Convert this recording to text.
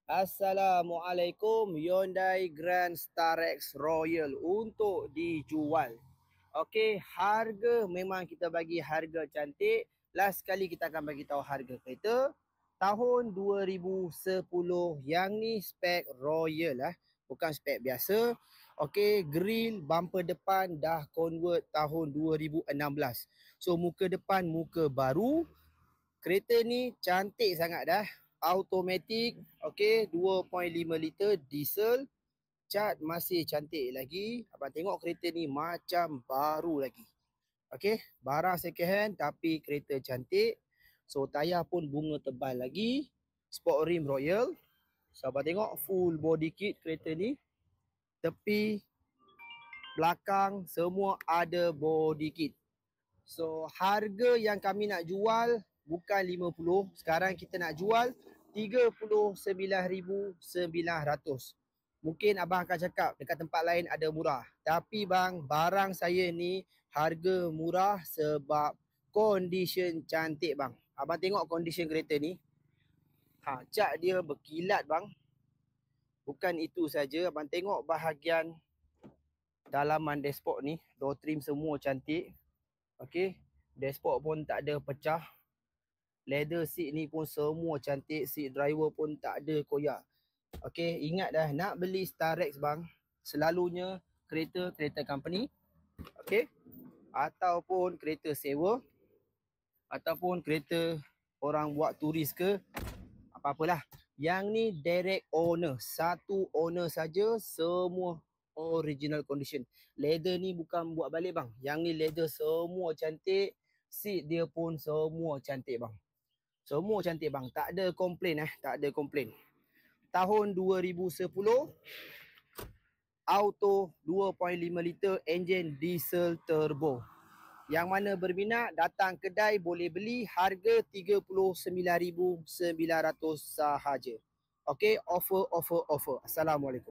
Assalamualaikum, Hyundai Grand Starex Royal untuk dijual. Okey, harga memang kita bagi harga cantik. Last kali kita akan bagi tahu harga kereta tahun 2010 yang ni spek Royal bukan spek biasa. Okey, grill bumper depan dah convert tahun 2016. So muka depan muka baru. Kereta ni cantik sangat dah. Automatic, okey, 2.5 liter diesel. Cat masih cantik lagi. Abang tengok kereta ni macam baru lagi. Okey, barang second hand tapi kereta cantik. So tayar pun bunga tebal lagi. Sport rim Royal. So abang tengok full body kit kereta ni. Tepi, belakang semua ada body kit. So harga yang kami nak jual bukan 50, sekarang kita nak jual 39,900. Mungkin abang akan cakap dekat tempat lain ada murah. Tapi bang, barang saya ni harga murah sebab condition cantik bang. Abang tengok condition kereta ni. Cat dia berkilat bang. Bukan itu saja, abang tengok bahagian dalaman dashboard ni, door trim semua cantik. Okey, dashboard pun tak ada pecah. Leather seat ni pun semua cantik. Seat driver pun tak ada koyak. Okey, ingat dah nak beli Starex bang, selalunya kereta company. Okey, ataupun kereta sewa, ataupun kereta orang buat turis ke, apa-apalah. Yang ni direct owner, satu owner saja, semua original condition. Leather ni bukan buat balik bang. Yang ni leather semua cantik. Seat dia pun semua cantik bang. Semua cantik bang. Tak ada komplain tak ada komplain. Tahun 2010, auto 2.5 liter enjin diesel turbo. Yang mana berminat datang kedai boleh beli, harga 39,900 sahaja. Okey, offer. Assalamualaikum.